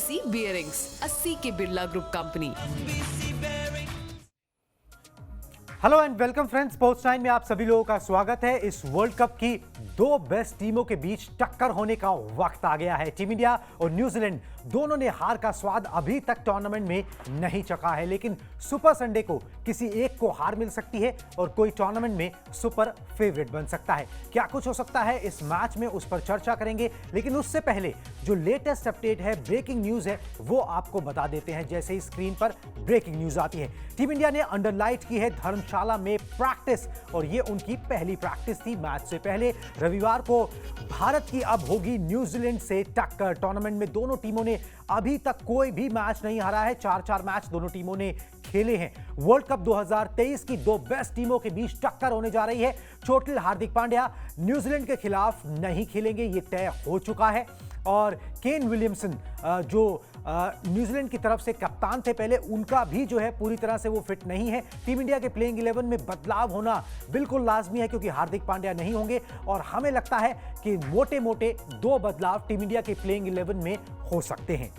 BC Bearings, 80 की Birla group company. Hello and welcome friends, sports time में आप सभी लोगों का स्वागत है। इस वर्ल्ड कप की दो बेस्ट टीमों के बीच टक्कर होने का वक्त आ गया है। टीम इंडिया और न्यूजीलैंड दोनों ने हार का स्वाद अभी तक टूर्नामेंट में नहीं चखा है, लेकिन सुपर संडे को किसी एक को हार मिल सकती है और कोई टूर्नामेंट में सुपर फेवरेट बन सकता है। क्या कुछ हो सकता है इस मैच में, उस पर चर्चा करेंगे, लेकिन उससे पहले जो लेटेस्ट अपडेट है, ब्रेकिंग न्यूज है, वो आपको बता देते हैं। जैसे ही स्क्रीन पर ब्रेकिंग न्यूज आती है, टीम इंडिया ने अंडरलाइट की है धर्मशाला में प्रैक्टिस, और ये उनकी पहली प्रैक्टिस थी मैच से पहले। रविवार को भारत की अब होगी न्यूजीलैंड से टक्कर। टूर्नामेंट में दोनों टीमों ने अभी तक कोई भी मैच नहीं हारा है। 4-4 मैच दोनों टीमों ने खेले हैं। वर्ल्ड कप 2023 की दो बेस्ट टीमों के बीच टक्कर होने जा रही है। चोटिल हार्दिक पांड्या न्यूजीलैंड के खिलाफ नहीं खेलेंगे, ये तय हो चुका है। और केन विलियमसन जो न्यूजीलैंड की तरफ से कप्तान थे पहले, उनका भी जो है पूरी तरह से वो फिट नहीं है। टीम इंडिया के प्लेइंग 11 में बदलाव होना बिल्कुल लाजमी है, क्योंकि हार्दिक पांड्या नहीं होंगे और हमें लगता है कि मोटे मोटे दो बदलाव टीम इंडिया के प्लेइंग 11 में हो सकते हैं।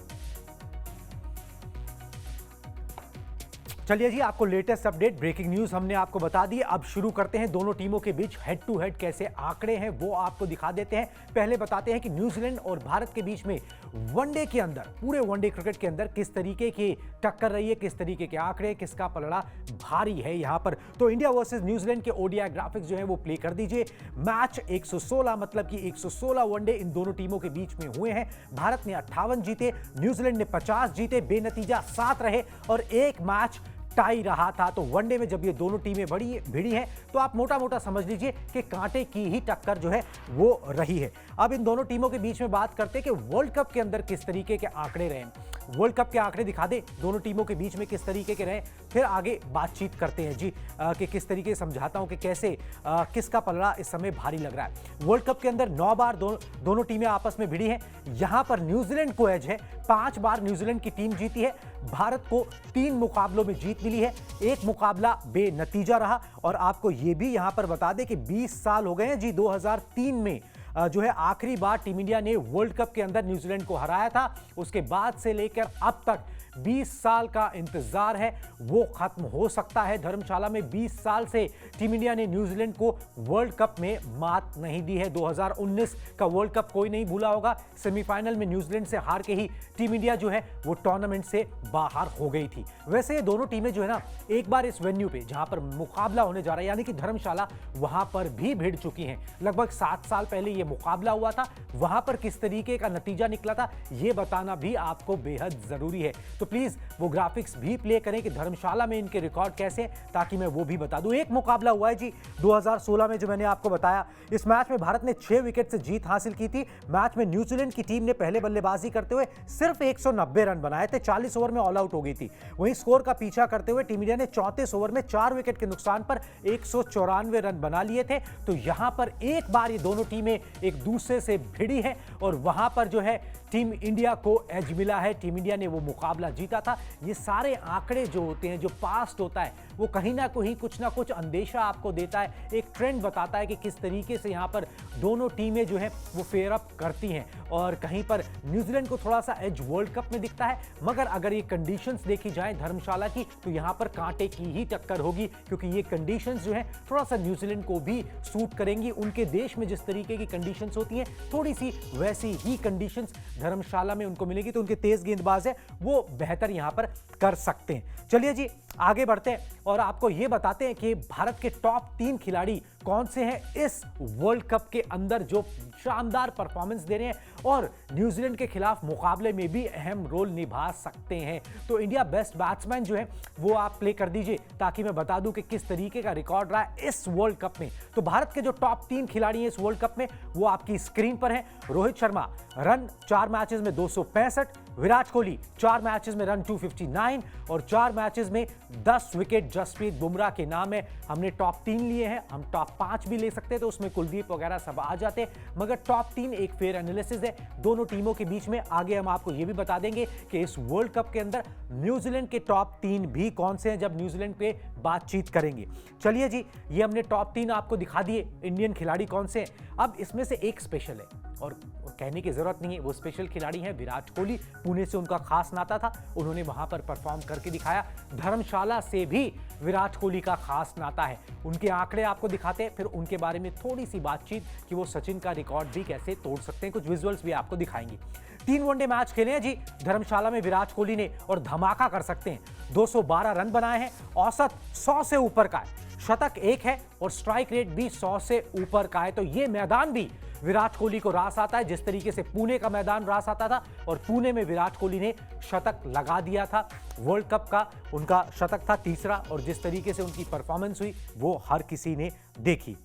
चलिए जी, आपको लेटेस्ट अपडेट, ब्रेकिंग न्यूज हमने आपको बता दी। अब शुरू करते हैं दोनों टीमों के बीच हेड टू हेड कैसे आंकड़े हैं वो आपको दिखा देते हैं। पहले बताते हैं कि न्यूजीलैंड और भारत के बीच में वनडे के अंदर, पूरे वनडे क्रिकेट के अंदर किस तरीके की टक्कर रही है, किस तरीके के आंकड़े, किसका पलड़ा भारी है यहां पर। तो इंडिया वर्सेस न्यूजीलैंड के ओडीआई ग्राफिक्स जो है वो प्ले कर दीजिए। मैच 116, मतलब कि 116 वनडे इन दोनों टीमों के बीच में हुए हैं। भारत ने 58 जीते, न्यूजीलैंड ने 50 जीते, बेनतीजा 7 रहे और एक मैच टाई रहा था। तो वनडे में जब ये दोनों टीमें भिड़ी हैं तो आप मोटा मोटा समझ लीजिए कि कांटे की ही टक्कर जो है वो रही है। अब इन दोनों टीमों के बीच में बात करते हैं कि वर्ल्ड कप के अंदर किस तरीके के आंकड़े रहे। वर्ल्ड कप के आंकड़े दिखा दे दोनों टीमों के बीच में किस तरीके के रहे, फिर आगे बातचीत करते हैं जी कि किस तरीके से समझाता हूं कि कैसे किसका पलड़ा इस समय भारी लग रहा है। वर्ल्ड कप के अंदर 9 बार दोनों टीमें आपस में भिड़ी हैं। यहां पर न्यूजीलैंड को एज है, 5 बार न्यूजीलैंड की टीम जीती है। भारत को 3 मुकाबलों में जीत मिली है, एक मुकाबला बेनतीजा रहा। और आपको यह भी यहां पर बता दें कि 20 साल हो गए हैं जी, 2003 में जो है आखिरी बार टीम इंडिया ने वर्ल्ड कप के अंदर न्यूजीलैंड को हराया था। उसके बाद से लेकर अब तक 20 साल का इंतजार है, वो खत्म हो सकता है। धर्मशाला में 20 साल से टीम इंडिया ने न्यूजीलैंड को वर्ल्ड कप में मात नहीं दी है। 2019 का वर्ल्ड कप कोई नहीं भूला होगा। सेमीफाइनल में न्यूजीलैंड से हार के ही टीम इंडिया जो है वो टूर्नामेंट से बाहर हो गई थी। वैसे ये दोनों टीमें जो है ना, एक बार इस वेन्यू पे जहां पर मुकाबला होने जा रहा है, यानी कि धर्मशाला, वहां पर भी भिड़ चुकी हैं। लगभग 7 साल पहले ये मुकाबला हुआ था। वहां पर किस तरीके का नतीजा निकला था ये बताना भी आपको बेहद जरूरी है। तो प्लीज वो ग्राफिक्स भी प्ले करें कि धर्मशाला में इनके रिकॉर्ड कैसे, ताकि मैं वो भी बता दूं। एक मुकाबला हुआ है जी 2016 में, जो मैंने आपको बताया। इस मैच में भारत ने 6 विकेट से जीत हासिल की थी। मैच में न्यूजीलैंड की टीम ने पहले बल्लेबाजी करते हुए सिर्फ 190 रन बनाए थे, 40 ओवर में ऑल आउट हो गई थी। वहीं स्कोर का पीछा करते हुए टीम इंडिया ने 34 ओवर में 4 विकेट के नुकसान पर 194 रन बना लिए थे। तो यहां पर एक बार ये दोनों टीमें एक दूसरे से भिड़ी है और वहां पर जो है टीम इंडिया को एज मिला है, टीम इंडिया ने वो मुकाबला जीता था। ये सारे आंकड़े जो होते हैं, जो पास्ट होता है, वो कहीं ना कहीं कुछ ना कुछ अंदेशा आपको देता है, एक ट्रेंड बताता है कि किस तरीके से यहाँ पर दोनों टीमें जो हैं वो फेयर अप करती हैं। और कहीं पर न्यूजीलैंड को थोड़ा सा एज वर्ल्ड कप में दिखता है, मगर अगर ये कंडीशंस देखी जाए धर्मशाला की, तो यहाँ पर कांटे की ही टक्कर होगी, क्योंकि ये कंडीशंस जो है थोड़ा सा न्यूजीलैंड को भी सूट करेंगी। उनके देश में जिस तरीके की कंडीशंस होती हैं, थोड़ी सी वैसी ही कंडीशंस धर्मशाला में उनको मिलेगी। तो उनके तेज गेंदबाज है, वो बेहतर यहां पर कर सकते हैं। चलिए जी आगे बढ़ते हैं और आपको यह बताते हैं कि भारत के टॉप 3 खिलाड़ी कौन से हैं इस वर्ल्ड कप के अंदर जो शानदार परफॉर्मेंस दे रहे हैं और न्यूजीलैंड के खिलाफ मुकाबले में भी अहम रोल निभा सकते हैं। तो इंडिया बेस्ट बैट्समैन जो है वो आप प्ले कर दीजिए, ताकि मैं बता दूं कि किस तरीके का रिकॉर्ड रहा है इस वर्ल्ड कप में। तो भारत के जो टॉप 3 खिलाड़ी हैं इस वर्ल्ड कप में, वो आपकी स्क्रीन पर हैं। रोहित शर्मा, रन 4 मैचेस में 265, विराट कोहली 4 मैचेस में रन 259 और 4 मैचेस में 10 विकेट जसप्रीत बुमराह के नाम है। हमने टॉप 3 लिए हैं, हम टॉप 5 भी ले सकते हैं, तो उसमें कुलदीप वगैरह सब आ जाते, मगर टॉप 3 एक फेयर एनालिसिस है दोनों टीमों के बीच में। आगे हम आपको यह भी बता देंगे कि इस वर्ल्ड कप के अंदर न्यूजीलैंड के टॉप 3 भी कौन से हैं जब न्यूजीलैंड पे बातचीत करेंगे। चलिए जी, ये हमने टॉप 3 आपको दिखा दिए इंडियन खिलाड़ी कौन से हैं। अब इसमें से एक स्पेशल है और कहने की ज़रूरत नहीं है, वो स्पेशल खिलाड़ी हैं विराट कोहली। पुणे से उनका खास नाता था, उन्होंने वहाँ पर परफॉर्म करके दिखाया। धर्मशाला से भी विराट कोहली का खास नाता है। उनके आंकड़े आपको दिखाते हैं, फिर उनके बारे में थोड़ी सी बातचीत कि वो सचिन का रिकॉर्ड भी कैसे तोड़ सकते हैं, कुछ विजुअल्स भी आपको दिखाएंगे। 3 वनडे मैच खेले हैं जी धर्मशाला में विराट कोहली ने और धमाका कर सकते हैं। 212 रन बनाए हैं, औसत 100 से ऊपर का है, शतक 1 है और स्ट्राइक रेट भी 100 से ऊपर का है। तो ये मैदान भी विराट कोहली को रास आता है, जिस तरीके से पुणे का मैदान रास आता था और पुणे में विराट कोहली ने शतक लगा दिया था। वर्ल्ड कप का उनका शतक था तीसरा और जिस तरीके से उनकी परफॉर्मेंस हुई वो हर किसी ने देखी।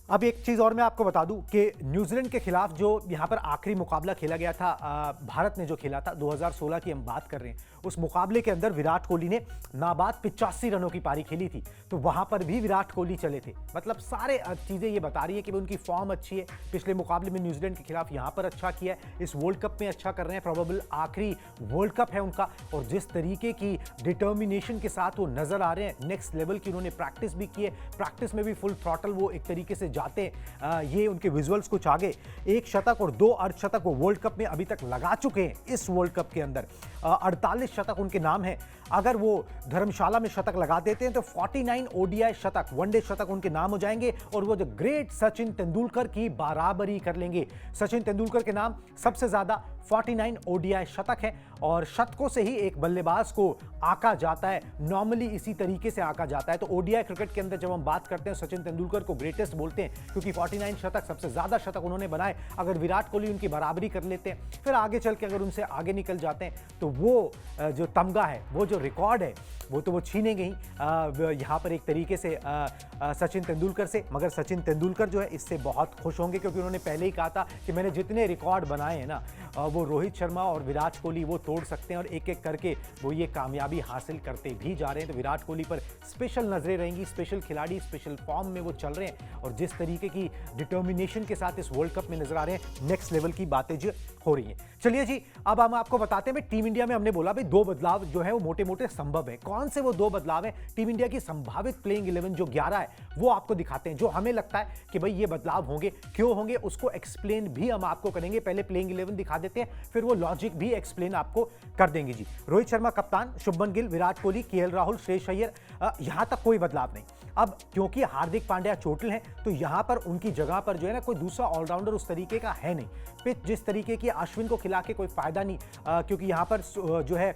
अब एक चीज़ और मैं आपको बता दूं कि न्यूजीलैंड के खिलाफ जो यहाँ पर आखिरी मुकाबला खेला गया था, भारत ने जो खेला था 2016 की हम बात कर रहे हैं, उस मुकाबले के अंदर विराट कोहली ने नाबाद 85 रनों की पारी खेली थी। तो वहाँ पर भी विराट कोहली चले थे। मतलब सारे चीज़ें ये बता रही है कि उनकी फॉर्म अच्छी है। पिछले मुकाबले में न्यूजीलैंड के खिलाफ यहाँ पर अच्छा किया है, इस वर्ल्ड कप में अच्छा कर रहे हैं, प्रोबेबल आखिरी वर्ल्ड कप है उनका। और जिस तरीके की डिटर्मिनेशन के साथ वो नजर आ रहे हैं, नेक्स्ट लेवल की उन्होंने प्रैक्टिस भी की है, प्रैक्टिस में भी फुल थ्रॉटल वो एक तरीके से जाते हैं। ये उनके विजुअल्स कुछ आगे, 1 शतक और 2 अर्धशतक वो वर्ल्ड कप में अभी तक लगा चुके हैं। इस वर्ल्ड कप के अंदर 48 शतक उनके नाम है। अगर वो धर्मशाला में शतक लगा देते हैं तो 49 ओडीआई शतक, वनडे शतक उनके नाम हो जाएंगे और वो जो ग्रेट सचिन तेंदुलकर की बराबरी कर लेंगे। सचिन तेंदुलकर के नाम सबसे ज्यादा 49 ओडीआई शतक है और शतकों से ही एक बल्लेबाज को आका जाता है, नॉर्मली इसी तरीके से आका जाता है। तो ओडीआई क्रिकेट के अंदर जब हम बात करते हैं सचिन तेंदुलकर को ग्रेटेस्ट बोलते हैं, क्योंकि 49 शतक सबसे ज्यादा शतक उन्होंने बनाए। अगर विराट कोहली उनकी बराबरी कर लेते हैं, फिर आगे चल के अगर उनसे आगे निकल जाते हैं तो वो जो तमगा है, वो जो रिकॉर्ड है, वो तो वो छीनेंगे ही यहाँ पर एक तरीके से सचिन तेंदुलकर से। मगर सचिन तेंदुलकर जो है इससे बहुत खुश होंगे, क्योंकि उन्होंने पहले ही कहा था कि मैंने जितने रिकॉर्ड बनाए हैं ना, वो रोहित शर्मा और विराट कोहली वो तोड़ सकते हैं और एक एक करके वो ये कामयाबी हासिल करते भी जा रहे हैं। तो विराट कोहली पर स्पेशल नजरें रहेंगी, स्पेशल खिलाड़ी, स्पेशल फॉर्म में वो चल रहे हैं और जिस तरीके की डिटर्मिनेशन के साथ इस वर्ल्ड कप में नजर आ रहे हैं, नेक्स्ट लेवल की बातें जो हो रही हैं। चलिए जी, अब हम आपको बताते हैं टीम इंडिया में हमने बोला भाई 2 बदलाव जो है वो मोटे मोटे संभव है। कौन से वो 2 बदलाव हैं? टीम इंडिया की संभावित प्लेइंग 11 जो 11 है वो आपको दिखाते हैं, जो हमें लगता है कि भाई ये बदलाव होंगे, क्यों होंगे उसको एक्सप्लेन भी हम आपको करेंगे। पहले प्लेइंग 11 दिखा देते हैं, फिर वो लॉजिक भी एक्सप्लेन आपको कर देंगे जी। रोहित शर्मा कप्तान, शुभमन गिल, विराट कोहली, केएल राहुल, श्रेयस अय्यर, यहां तक कोई बदलाव नहीं। अब क्योंकि हार्दिक पांड्या चोटिल हैं तो यहां पर उनकी जगह पर जो है ना कोई दूसरा ऑलराउंडर उस तरीके का है नहीं। पिच जिस तरीके की अश्विन को खिला के कोई फायदा नहीं, क्योंकि यहां पर जो है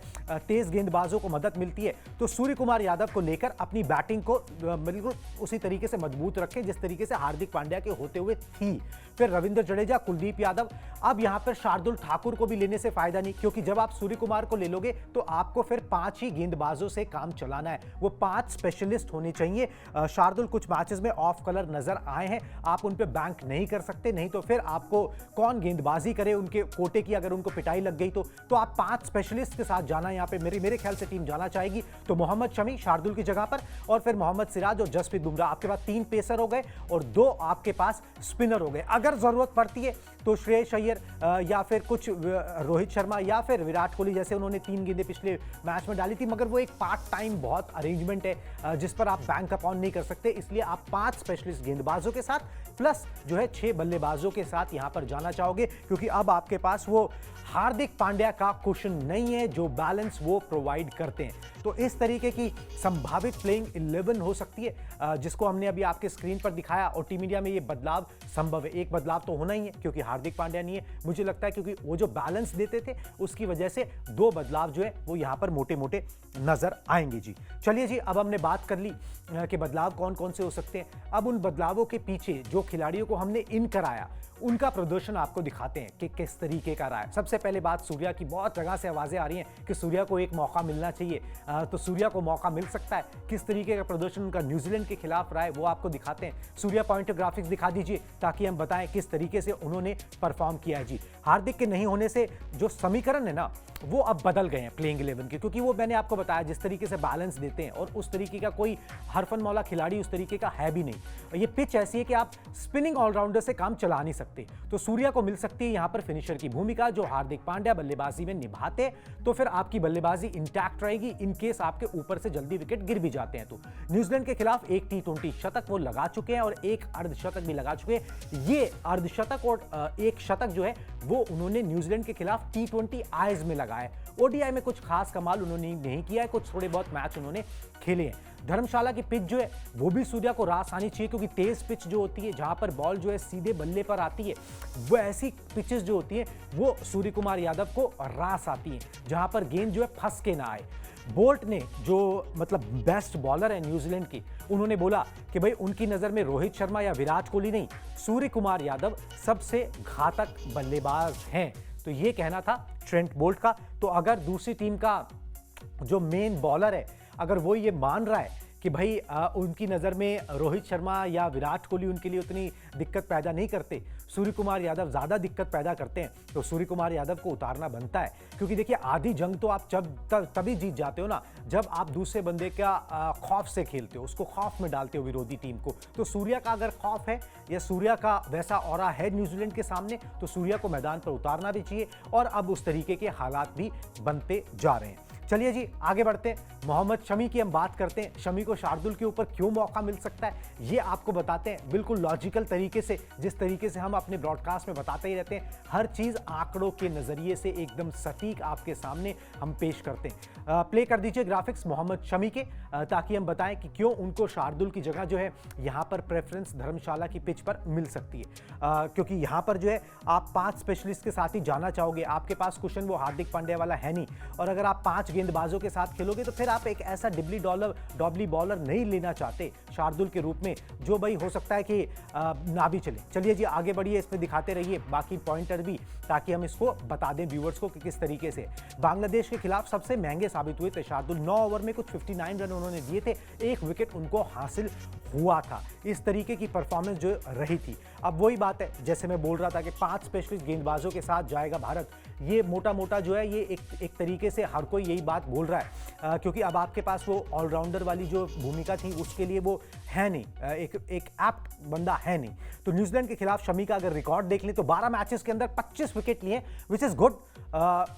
तेज गेंदबाजों को मदद मिलती है। तो सूर्य कुमार यादव को लेकर अपनी बैटिंग को बिल्कुल उसी तरीके से मजबूत रखें जिस तरीके से हार्दिक पांड्या के होते हुए थी। फिर रविंद्र जडेजा, कुलदीप यादव। अब यहां पर शार्दुल ठाकुर को भी लेने से फायदा नहीं, क्योंकि जब आप सूर्य कुमार को ले लोगे तो आपको फिर 5 ही गेंदबाजों से काम चलाना है। वो 5 स्पेशलिस्ट होने चाहिए। शार्दुल कुछ मैचेस में ऑफ कलर नजर आए हैं, आप उन पे बैंक नहीं कर सकते, नहीं तो फिर आपको कौन गेंदबाजी करे उनके कोटे की, अगर उनको पिटाई लग गई तो आप 5 स्पेशलिस्ट के साथ जाना यहां पे मेरे ख्याल से टीम जाना चाहेगी। तो मोहम्मद शमी शार्दुल की जगह पर और फिर मोहम्मद सिराज और जसप्रीत बुमराह। आपके पास 3 पेसर हो गए और 2 आपके पास स्पिनर हो गए। अगर जरूरत पड़ती है तो श्रेयस अय्यर या फिर कुछ रोहित शर्मा या फिर विराट कोहली, जैसे उन्होंने 3 गेंदें पिछले मैच में डाली थी, मगर वो एक पार्ट टाइम बहुत अरेंजमेंट है जिस पर आप बैंक अपॉन नहीं कर सकते। इसलिए आप 5 स्पेशलिस्ट गेंदबाजों के साथ प्लस जो है 6 बल्लेबाजों के साथ यहां पर जाना चाहोगे, क्योंकि अब आपके पास वो हार्दिक पांड्या का क्वेश्चन नहीं है जो बैलेंस वो प्रोवाइड करते हैं। तो इस तरीके की संभावित प्लेइंग 11 हो सकती है जिसको हमने अभी आपके स्क्रीन पर दिखाया। और टीम इंडिया में ये बदलाव संभव है। एक बदलाव तो होना ही है क्योंकि हार्दिक पांड्या नहीं है, मुझे लगता है क्योंकि वो जो बैलेंस देते थे उसकी वजह से 2 बदलाव जो है वो यहां पर मोटे मोटे नजर आएंगे जी। चलिए जी, अब हमने बात कर ली कि बदलाव कौन कौन से हो सकते हैं। अब उन बदलावों के पीछे जो खिलाड़ियों को हमने इन कराया उनका प्रदर्शन आपको दिखाते हैं कि किस तरीके का रहा है। सबसे पहले बात सूर्या की, बहुत जगह से आवाजें आ रही हैं कि सूर्या को एक मौका मिलना चाहिए, तो सूर्या को मौका मिल सकता है। किस तरीके का प्रदर्शन उनका न्यूजीलैंड के खिलाफ रहा है वो आपको दिखाते हैं। सूर्या पॉइंट ग्राफिक्स दिखा दीजिए ताकि हम बताएं किस तरीके से उन्होंने परफॉर्म किया है जी। हार्दिक के नहीं होने से जो समीकरण है ना वो अब बदल गए हैं प्लेइंग 11 के, क्योंकि वो मैंने आपको बताया जिस तरीके से बैलेंस देते हैं और उस तरीके का कोई हरफन मौला खिलाड़ी उस तरीके का है भी नहीं। ये पिच ऐसी है कि आप स्पिनिंग ऑलराउंडर से काम चला नहीं सकते। सकते। तो सूर्या को मिल सकती है यहां पर फिनिशर की भूमिका, जो हार्दिक पांड्या बल्लेबाजी में निभाते, तो फिर आपकी बल्लेबाजी इंटैक्ट रहेगी इन केस आपके ऊपर से जल्दी विकेट गिर भी जाते हैं। तो न्यूजीलैंड के खिलाफ एक T20 शतक वो लगा चुके हैं और एक अर्धशतक भी लगा चुके हैं। ये अर्धशतक और एक शतक जो है वो उन्होंने न्यूजीलैंड के खिलाफ T20 आईज में लगाया है। ओडीआई में कुछ खास कमाल उन्होंने नहीं किया है, कुछ थोड़े बहुत मैच उन्होंने खेले हैं। धर्मशाला की पिच जो है वो भी सूर्या को रास आनी चाहिए, क्योंकि तेज पिच जो होती है जहां पर बॉल जो है सीधे बल्ले पर आती है, वो ऐसी पिचेस जो होती हैं वो सूर्य कुमार यादव को रास आती हैं, जहां पर गेंद जो है फंस के ना आए। बोल्ट ने, जो मतलब बेस्ट बॉलर है न्यूजीलैंड की, उन्होंने बोला कि भाई उनकी नजर में रोहित शर्मा या विराट कोहली नहीं, सूर्य कुमार यादव सबसे घातक बल्लेबाज हैं। तो ये कहना था ट्रेंट बोल्ट का। तो अगर दूसरी टीम का जो मेन बॉलर है, अगर वो ये मान रहा है कि भाई उनकी नज़र में रोहित शर्मा या विराट कोहली उनके लिए उतनी दिक्कत पैदा नहीं करते, सूर्य कुमार यादव ज़्यादा दिक्कत पैदा करते हैं, तो सूर्य कुमार यादव को उतारना बनता है। क्योंकि देखिए, आधी जंग तो आप तभी जीत जाते हो ना जब आप दूसरे बंदे का खौफ से खेलते हो, उसको खौफ में डालते हो विरोधी टीम को। तो सूर्या का अगर खौफ है या सूर्या का वैसा ऑरा है न्यूजीलैंड के सामने, तो सूर्या को मैदान पर उतारना भी चाहिए, और अब उस तरीके के हालात भी बनते जा रहे हैं। चलिए जी आगे बढ़ते हैं। मोहम्मद शमी की हम बात करते हैं। शमी को शार्दुल के ऊपर क्यों मौका मिल सकता है, ये आपको बताते हैं बिल्कुल लॉजिकल तरीके से, जिस तरीके से हम अपने ब्रॉडकास्ट में बताते ही रहते हैं। हर चीज़ आंकड़ों के नज़रिए से एकदम सटीक आपके सामने हम पेश करते हैं। प्ले कर दीजिए ग्राफिक्स मोहम्मद शमी के, ताकि हम बताएं कि क्यों उनको शार्दुल की जगह जो है यहाँ पर प्रेफरेंस धर्मशाला की पिच पर मिल सकती है। क्योंकि यहाँ पर जो है आप 5 स्पेशलिस्ट के साथ ही जाना चाहोगे, आपके पास कुशन वो हार्दिक पांड्या वाला है नहीं, और अगर आप 5 गेंदबाजों के साथ खेलोगे तो फिर आप एक ऐसा डॉबली बॉलर नहीं लेना चाहते शार्दुल के रूप में, जो भाई हो सकता है कि ना भी चले। चलिए जी आगे बढ़िए, इसमें दिखाते रहिए बाकी पॉइंटर भी, ताकि हम इसको बता दें व्यूअर्स को कि किस तरीके से बांग्लादेश के खिलाफ सबसे महंगे साबित हुए थे शार्दुल। 9 ओवर में कुछ 59 रन उन्होंने दिए थे, 1 विकेट उनको हासिल हुआ था। इस तरीके की परफॉर्मेंस जो रही थी। अब वही बात है, जैसे मैं बोल रहा था कि 5 स्पेशलिस्ट गेंदबाजों के साथ जाएगा भारत, ये मोटा जो है ये एक तरीके से हर कोई यही बात बोल रहा है, क्योंकि अब आपके पास वो ऑलराउंडर वाली जो भूमिका थी उसके लिए वो है नहीं, एक एप्ट बंदा है नहीं। तो न्यूजीलैंड के खिलाफ शमी का अगर रिकॉर्ड देख लें तो 12 मैचेस के अंदर 25 विकेट लिए, विच इज गुड।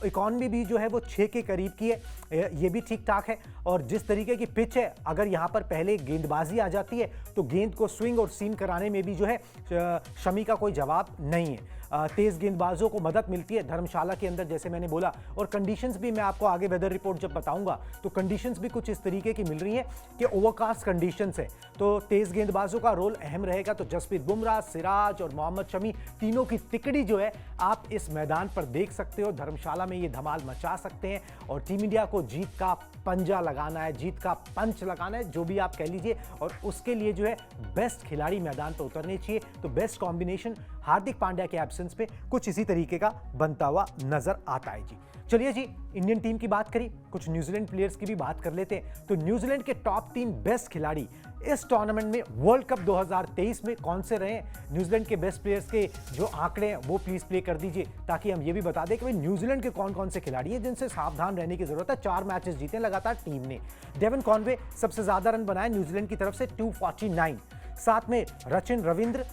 इकॉनमी भी जो है वो 6 के करीब की है, ये भी ठीक ठाक है। और जिस तरीके की पिच है, अगर यहाँ पर पहले गेंदबाजी आ जाती है तो गेंद को स्विंग और सीम कराने में भी जो है शमी का कोई जवाब नहीं है। तेज गेंदबाजों को मदद मिलती है धर्मशाला के अंदर, जैसे मैंने बोला। और कंडीशंस भी मैं आपको आगे वेदर रिपोर्ट जब बताऊंगा तो कंडीशंस भी कुछ इस तरीके की मिल रही हैं कि ओवरकास्ट कंडीशंस है, तो तेज गेंदबाजों का रोल अहम रहेगा। तो जसप्रीत बुमराह, सिराज और मोहम्मद शमी, तीनों की तिकड़ी जो है आप इस मैदान पर देख सकते हो। धर्मशाला में ये धमाल मचा सकते हैं और टीम इंडिया को जीत का पंजा लगाना है, जीत का पंच लगाना है, जो भी आप कह लीजिए। और उसके लिए जो है बेस्ट खिलाड़ी मैदान पर उतरने चाहिए। तो बेस्ट कॉम्बिनेशन हार्दिक पांड्या के एब्सेंस पे कुछ इसी तरीके का बनता हुआ नजर आता है जी। चलिए जी, इंडियन टीम की बात करी, कुछ न्यूजीलैंड प्लेयर्स की भी बात कर लेते हैं। तो न्यूजीलैंड के टॉप 3 बेस्ट खिलाड़ी इस टूर्नामेंट में वर्ल्ड कप 2023 में कौन से रहे, न्यूजीलैंड के बेस्ट प्लेयर्स के जो आंकड़े हैं वो प्लीज प्ले कर दीजिए, ताकि हम ये भी बता दें कि भाई न्यूजीलैंड के कौन कौन से खिलाड़ी हैं जिनसे सावधान रहने की जरूरत है। 4 मैचेस जीते लगातार टीम ने। डेवन कॉनवे सबसे ज्यादा रन बनाए न्यूजीलैंड की तरफ से 249। साथ में रचिन रविंद्र,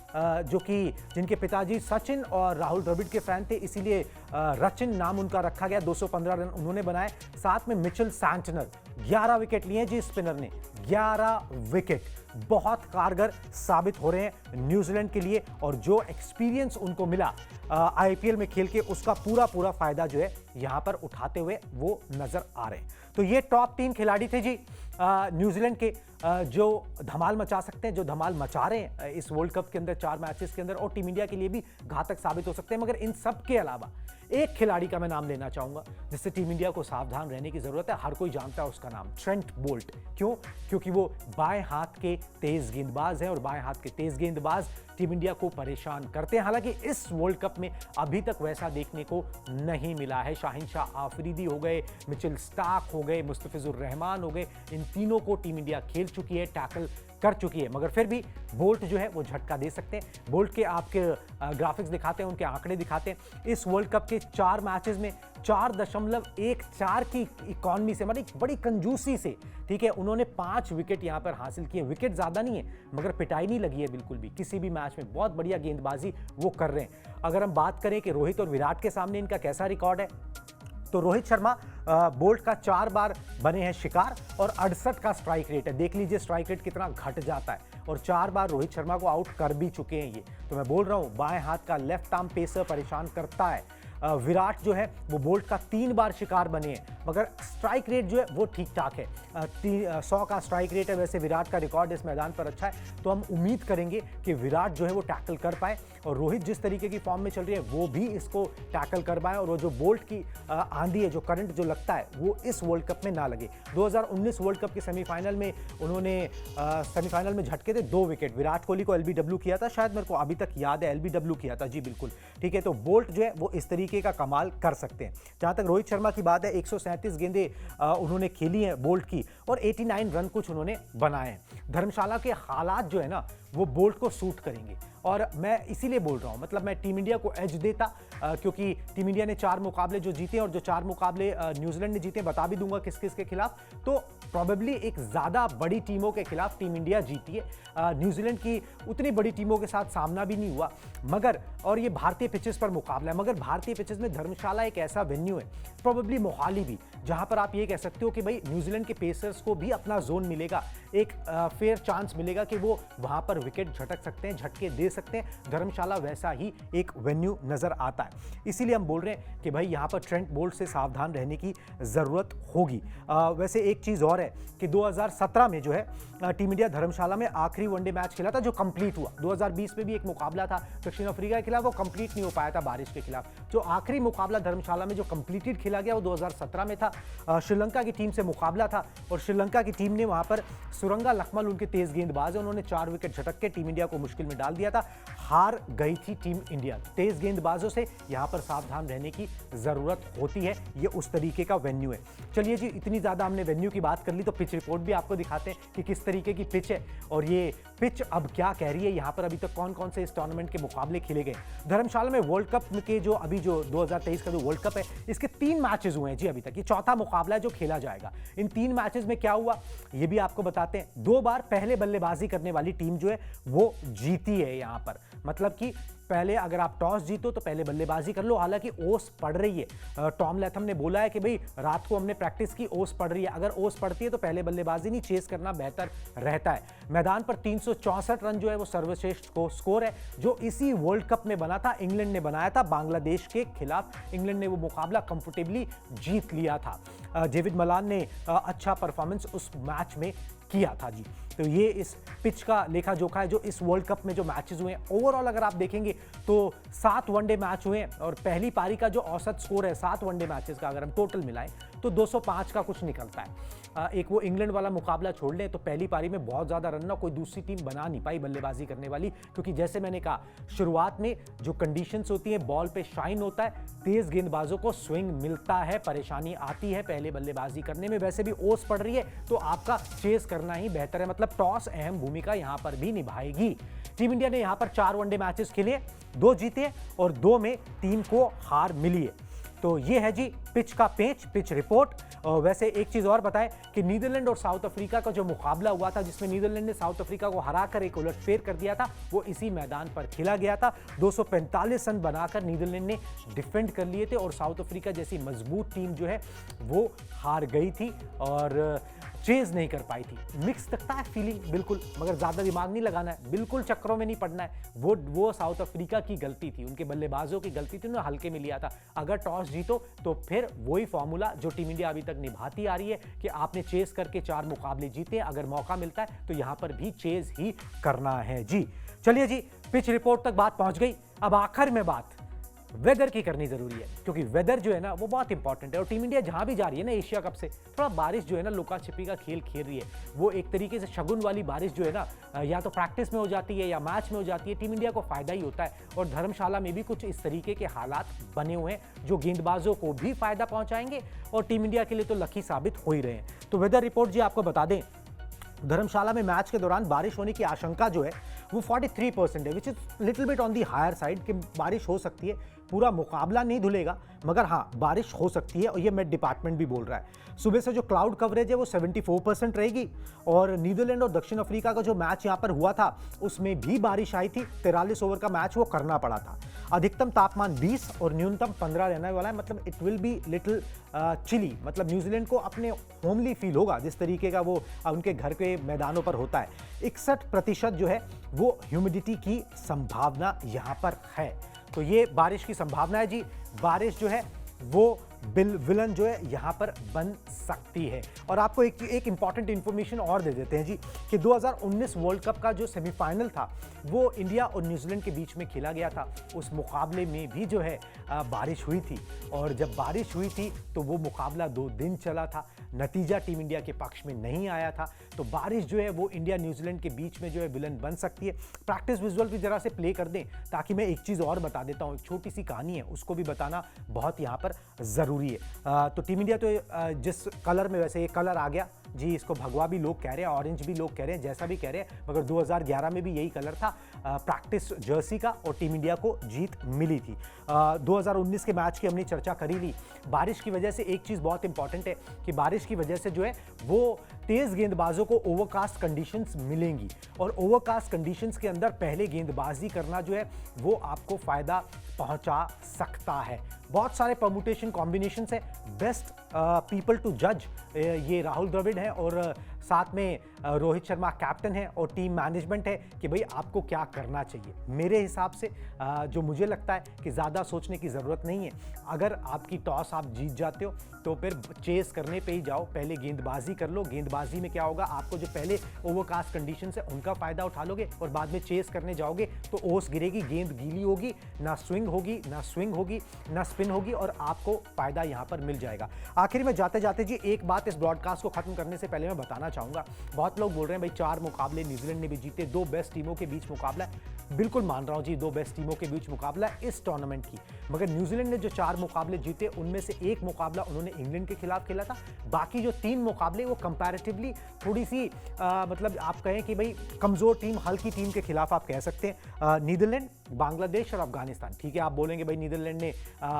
जो कि जिनके पिताजी सचिन और राहुल द्रविड़ के फैन थे, इसीलिए रचिन नाम उनका रखा गया। 215 रन उन्होंने बनाए। साथ में मिचेल सैंटनर, 11 विकेट लिए जी स्पिनर ने, 11 विकेट बहुत कारगर साबित हो रहे हैं न्यूजीलैंड के लिए। और जो एक्सपीरियंस उनको मिला आईपीएल में खेल के, उसका पूरा फायदा जो है यहां पर उठाते हुए वो नजर आ रहे हैं। तो ये टॉप 3 खिलाड़ी थे जी न्यूजीलैंड के, जो धमाल मचा सकते हैं, जो धमाल मचा रहे हैं इस वर्ल्ड कप के अंदर 4 मैचेस के अंदर, और टीम इंडिया के लिए भी घातक साबित हो सकते हैं। मगर इन सब के अलावा एक खिलाड़ी का मैं नाम लेना चाहूंगा जिससे टीम इंडिया को सावधान रहने की जरूरत है। हर कोई जानता है उसका नाम, ट्रेंट बोल्ट। क्यों? क्योंकि वो बाएं हाथ के तेज गेंदबाज हैं और बाएं हाथ के तेज गेंदबाज टीम इंडिया को परेशान करते हैं। हालांकि इस वर्ल्ड कप में अभी तक वैसा देखने को नहीं मिला है। शाहिन शाह आफरीदी हो गए, मिचेल स्टार्क हो गए, मुस्तफिजुर रहमान हो गए, इन तीनों को टीम इंडिया खेल चुकी है, टैकल कर चुकी है, मगर फिर भी बोल्ट जो है वो झटका दे सकते हैं। बोल्ट के आपके ग्राफिक्स दिखाते हैं, उनके आंकड़े दिखाते हैं। इस वर्ल्ड कप के 4 मैचेस में 4.14 की इकॉनमी से, मतलब बड़ी कंजूसी से, ठीक है, उन्होंने 5 विकेट यहां पर हासिल किए। विकेट ज्यादा नहीं है, मगर पिटाई नहीं लगी है बिल्कुल भी किसी भी मैच में। बहुत बढ़िया गेंदबाजी वो कर रहे हैं। अगर हम बात करें कि रोहित और विराट के सामने इनका कैसा रिकॉर्ड है, तो रोहित शर्मा बोल्ट का 4 बार बने हैं शिकार और 68 का स्ट्राइक रेट है। देख लीजिए स्ट्राइक रेट कितना घट जाता है, और 4 बार रोहित शर्मा को आउट कर भी चुके हैं ये। तो मैं बोल रहा हूं बाएं हाथ का लेफ्ट आर्म पेसर परेशान करता है। विराट जो है वो बोल्ट का 3 बार शिकार बने हैं, मगर स्ट्राइक रेट जो है वो ठीक ठाक है। 100 का स्ट्राइक रेट है। वैसे विराट का रिकॉर्ड इस मैदान पर अच्छा है, तो हम उम्मीद करेंगे कि विराट जो है वो टैकल कर पाए, और रोहित जिस तरीके की फॉर्म में चल रही है वो भी इसको टैकल कर पाए, और वो जो बोल्ट की आंधी है, जो करंट जो लगता है, वो इस वर्ल्ड कप में ना लगे। 2019 वर्ल्ड कप के सेमीफाइनल में उन्होंने सेमीफाइनल में झटके थे 2 विकेट। विराट कोहली को एलबीडब्ल्यू किया था, शायद मेरे को अभी तक याद है, एलबीडब्ल्यू किया था जी, बिल्कुल ठीक है। तो बोल्ट जो है वो इस तरीके का कमाल कर सकते हैं। जहां तक रोहित शर्मा की बात है, 137 गेंदें उन्होंने खेली हैं बोल्ट की, और 89 रन कुछ उन्होंने बनाए हैं। धर्मशाला के हालात जो है ना वो बोल्ट को सूट करेंगे, और मैं इसीलिए बोल रहा हूं, मतलब मैं टीम इंडिया को एज देता, क्योंकि टीम इंडिया ने 4 मुकाबले जो जीते, और जो 4 मुकाबले न्यूजीलैंड ने जीते, बता भी दूंगा किस किस के खिलाफ। तो प्रोबेबली एक ज्यादा बड़ी टीमों के खिलाफ टीम इंडिया जीती है। न्यूजीलैंड की उतनी बड़ी टीमों के साथ सामना भी नहीं हुआ, मगर, और ये भारतीय पिचेस पर मुकाबला है, मगर भारतीय पिचेस में धर्मशाला एक ऐसा वेन्यू है, प्रोबेबली मोहाली भी, जहां पर आप ये कह सकते हो कि भाई न्यूजीलैंड के पेसर्स को भी अपना जोन मिलेगा, एक फेयर चांस मिलेगा कि वो वहां पर विकेट झटक सकते हैं, झटके दे सकते हैं। धर्मशाला वैसा ही एक वेन्यू नजर आता है। इसीलिए हम बोल रहे हैं कि भाई यहां पर ट्रेंट बोल्ट से सावधान रहने की जरूरत होगी। वैसे एक चीज और है कि 2017 में जो है टीम इंडिया धर्मशाला में आखिरी वनडे मैच खेला था, जो कंप्लीट हुआ। 2020 में भी एक मुकाबला था दक्षिण अफ्रीका के खिलाफ, वो कंप्लीट नहीं हो पाया था बारिश के खिलाफ। जो आखिरी मुकाबला धर्मशाला में जो कंप्लीटेड खेला गया वो 2017 में था। श्रीलंका की टीम से मुकाबला था, और श्रीलंका की टीम ने वहां पर सुरंगा लखमल, उनके तेज गेंदबाज है, उन्होंने 4 विकेट झटक के टीम इंडिया को मुश्किल में डाल दिया था। हार गई थी टीम इंडिया। तेज गेंदबाजों से यहां पर सावधान रहने की जरूरत होती है, ये उस तरीके का वेन्यू है। चलिए जी, इतनी ज्यादा हमने वेन्यू की बात कर ली, तो पिच रिपोर्ट भी आपको दिखाते हैं कि किस तरीके की पिच है, और ये पिच अब क्या कह रही है, यहां पर अभी तक कौन कौन से इस टूर्नामेंट के मुकाबले खेले गए। धर्मशाला में वर्ल्ड कप के जो अभी जो 2023 का जो वर्ल्ड कप है, इसके 3 मैचेस हुए हैं जी अभी तक। ये चौथा मुकाबला है जो खेला जाएगा। इन 3 मैचेस में क्या हुआ ये भी आपको बताते हैं। 2 बार पहले बल्लेबाजी करने वाली टीम जो है वो जीती है यहां पर, मतलब कि पहले अगर आप टॉस जीतो तो पहले बल्लेबाजी कर लो। हालांकि ओस पड़ रही है, टॉम लैथम ने बोला है कि भाई रात को हमने प्रैक्टिस की, ओस पड़ रही है। अगर ओस पड़ती है तो पहले बल्लेबाजी नहीं, चेस करना बेहतर रहता है। मैदान पर 364 रन जो है वो सर्वश्रेष्ठ स्कोर है, जो इसी वर्ल्ड कप में बना था, इंग्लैंड ने बनाया था बांग्लादेश के खिलाफ। इंग्लैंड ने वो मुकाबला कंफर्टेबली जीत लिया था। डेविड मलान ने अच्छा परफॉर्मेंस उस मैच में किया था जी। तो ये इस पिच का लेखा जोखा है जो इस वर्ल्ड कप में जो मैचेस हुए हैं। ओवरऑल अगर आप देखेंगे तो 7 वनडे मैच हुए हैं, और पहली पारी का जो औसत स्कोर है 7 वनडे मैचेस का अगर हम टोटल मिलाएं तो 205 का कुछ निकलता है। एक वो इंग्लैंड वाला मुकाबला छोड़ लें तो पहली पारी में बहुत ज़्यादा रन ना कोई दूसरी टीम बना नहीं पाई बल्लेबाजी करने वाली, क्योंकि जैसे मैंने कहा शुरुआत में जो कंडीशंस होती है, बॉल पे शाइन होता है, तेज गेंदबाजों को स्विंग मिलता है, परेशानी आती है पहले बल्लेबाजी करने में। वैसे भी ओस पड़ रही है तो आपका चेस करना ही बेहतर है, मतलब टॉस अहम भूमिका यहां पर भी निभाएगी। टीम इंडिया ने यहां पर 4 वनडे मैचेस खेले, 2 जीते और 2 में 3 को हार मिली है। तो ये है जी पिच का पिच रिपोर्ट। वैसे एक चीज और बताएं कि नीदरलैंड और साउथ अफ्रीका का जो मुकाबला हुआ था, जिसमें नीदरलैंड ने साउथ अफ्रीका को हराकर एक उलटफेर कर दिया था, वो इसी मैदान पर खेला गया था। 245 रन बनाकर नीदरलैंड ने डिफेंड कर लिए थे, और साउथ अफ्रीका जैसी मजबूत टीम जो है वो हार गई थी और चेज नहीं कर पाई थी। मिक्स लगता है फीलिंग बिल्कुल, मगर ज्यादा दिमाग नहीं लगाना है, बिल्कुल चक्करों में नहीं पड़ना है। वो साउथ अफ्रीका की गलती थी, उनके बल्लेबाजों की गलती थी, उन्होंने हल्के में लिया था। अगर टॉस जीतो तो फिर वही फॉर्मूला जो टीम इंडिया अभी तक निभाती आ रही है कि आपने चेज करके 4 मुकाबले जीते, अगर मौका मिलता है तो यहां पर भी चेज ही करना है जी। चलिए जी, पिच रिपोर्ट तक बात पहुंच गई। अब आखिर में बात वेदर की करनी जरूरी है, क्योंकि वेदर जो है ना वो बहुत इंपॉर्टेंट है। और टीम इंडिया जहां भी जा रही है ना एशिया कप से, थोड़ा बारिश जो है ना लुका छिपी का खेल खेल रही है। वो एक तरीके से शगुन वाली बारिश जो है ना, या तो प्रैक्टिस में हो जाती है या मैच में हो जाती है, टीम इंडिया को फायदा ही होता है। और धर्मशाला में भी कुछ इस तरीके के हालात बने हुए हैं जो गेंदबाजों को भी फायदा पहुंचाएंगे और टीम इंडिया के लिए तो लकी साबित हो ही रहे हैं। तो वेदर रिपोर्ट जी आपको बता दें धर्मशाला में मैच के दौरान बारिश होने की आशंका जो है वो 43% है, which is little bit on the higher side कि बारिश हो सकती है। पूरा मुकाबला नहीं धुलेगा, मगर हाँ बारिश हो सकती है, और ये मेट डिपार्टमेंट भी बोल रहा है। सुबह से जो क्लाउड कवरेज है वो 74% रहेगी। और नीदरलैंड और दक्षिण अफ्रीका का जो मैच यहाँ पर हुआ था उसमें भी बारिश आई थी। 43 ओवर का मैच वो करना पड़ा था। अधिकतम तापमान 20 और न्यूनतम 15 रहने वाला है। मतलब it will be little chilly, मतलब न्यूजीलैंड को अपने होमली फील होगा जिस तरीके का वो उनके घर के मैदानों पर होता है। 61% जो है वो ह्यूमिडिटी की संभावना यहाँ पर है। तो ये बारिश की संभावना है जी। बारिश जो है वो विलन जो है यहाँ पर बन सकती है। और आपको एक इंपॉर्टेंट इंफॉर्मेशन और दे देते हैं जी कि 2019 वर्ल्ड कप का जो सेमीफाइनल था वो इंडिया और न्यूजीलैंड के बीच में खेला गया था। उस मुकाबले में भी जो है बारिश हुई थी, और जब बारिश हुई थी तो वो मुकाबला 2 दिन चला था। नतीजा टीम इंडिया के पक्ष में नहीं आया था। तो बारिश जो है वो इंडिया न्यूजीलैंड के बीच में जो है विलन बन सकती है। प्रैक्टिस विजुअल की जरा से प्ले कर दें ताकि मैं एक चीज़ और बता देता हूँ। एक छोटी सी कहानी है, उसको भी बताना बहुत यहाँ पर ज़रूरी है। तो टीम इंडिया तो जिस कलर में, वैसे ये कलर आ गया जी, इसको भगवा भी लोग कह रहे हैं, ऑरेंज भी लोग कह रहे हैं, जैसा भी कह रहे हैं, मगर 2011 में भी यही कलर था प्रैक्टिस जर्सी का, और टीम इंडिया को जीत मिली थी। 2019 के मैच की हमने चर्चा करी ली। बारिश की वजह से एक चीज़ बहुत इंपॉर्टेंट है कि बारिश की वजह से जो है वो तेज़ गेंदबाजों को ओवरकास्ट कंडीशंस मिलेंगी, और ओवरकास्ट कंडीशंस के अंदर पहले गेंदबाजी करना जो है वो आपको फ़ायदा पहुंचा सकता है। बहुत सारे परमुटेशन कॉम्बिनेशंस है। बेस्ट पीपल टू जज ये राहुल द्रविड़ है, और साथ में रोहित शर्मा कैप्टन है, और टीम मैनेजमेंट है कि भाई आपको क्या करना चाहिए। मेरे हिसाब से जो मुझे लगता है कि ज़्यादा सोचने की ज़रूरत नहीं है। अगर आपकी टॉस आप जीत जाते हो तो फिर चेस करने पे ही जाओ, पहले गेंदबाजी कर लो। गेंदबाजी में क्या होगा, आपको जो पहले ओवरकास्ट कंडीशन है उनका फ़ायदा उठा लोगे, और बाद में चेस करने जाओगे तो ओस गिरेगी, गेंद गीली होगी, ना स्विंग होगी, ना स्विंग होगी, ना स्पिन होगी, और आपको फ़ायदा यहाँ पर मिल जाएगा। आखिर में जाते जाते जी एक बात इस ब्रॉडकास्ट को ख़त्म करने से पहले मैं बताना चाहूँगा। बहुत लोग बोल रहे हैं भाई 4 मुकाबले न्यूजीलैंड ने भी जीते, 2 बेस्ट टीमों के बीच मुकाबला है। बिल्कुल मान रहा हूँ जी, 2 बेस्ट टीमों के बीच मुकाबला है इस टूर्नामेंट की। मगर न्यूजीलैंड ने जो 4 मुकाबले जीते उनमें से 1 मुकाबला उन्होंने इंग्लैंड के खिलाफ खेला था। बाकी जो 3 मुकाबले वो कंपैरेटिवली थोड़ी सी मतलब आप कहें कि भाई कमज़ोर टीम, हल्की टीम के खिलाफ आप कह सकते हैं। नीदरलैंड, बांग्लादेश और अफगानिस्तान। ठीक है, आप बोलेंगे भाई नीदरलैंड ने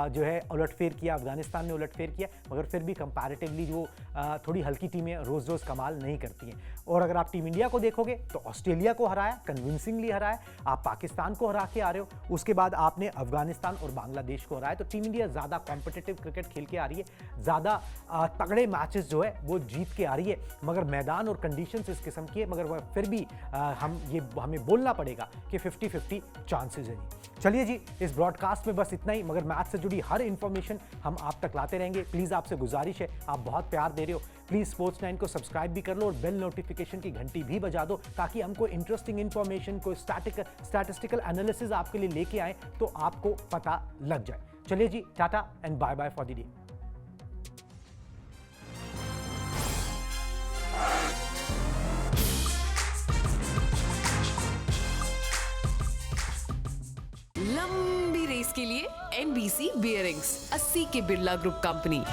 जो है उलटफेर किया, अफगानिस्तान ने उलटफेर किया, मगर फिर भी कंपैरेटिवली जो थोड़ी हल्की टीमें रोज़ रोज़ कमाल नहीं करती हैं। और अगर आप टीम इंडिया को देखोगे तो ऑस्ट्रेलिया को हराया, कन्विंसिंगली हराया, आप पाकिस्तान को हरा के आ रहे हो, उसके बाद आपने अफगानिस्तान और बांग्लादेश को हराया। तो टीम इंडिया ज़्यादा कॉम्पिटिटिव क्रिकेट खेल के आ रही है, ज़्यादा तगड़े मैचेस जो है वो जीत के आ रही है। मगर मैदान और कंडीशंस इस किस्म की है, मगर फिर भी हमें बोलना पड़ेगा कि 50-50 चांसेस है जी। चलिए जी, इस ब्रॉडकास्ट में बस इतना ही, मगर मैच से जुड़ी हर इंफॉर्मेशन हम आप तक लाते रहेंगे। प्लीज़ आपसे गुजारिश है, आप बहुत प्यार दे रहे हो, प्लीज़ स्पोर्ट्स 9 को सब्सक्राइब भी कर लो और बेल नोटिफिकेशन की घंटी भी बजा दो, ताकि हमको इंटरेस्टिंग इंफॉर्मेशन, कोई स्टैटिस्टिकल एनालिसिस आपके लिए लेके आए तो आपको पता लग जाए। चलिए जी, tata and bye bye for the day. लंबी रेस के लिए NBC बियरिंग्स, 80 के बिरला ग्रुप कंपनी।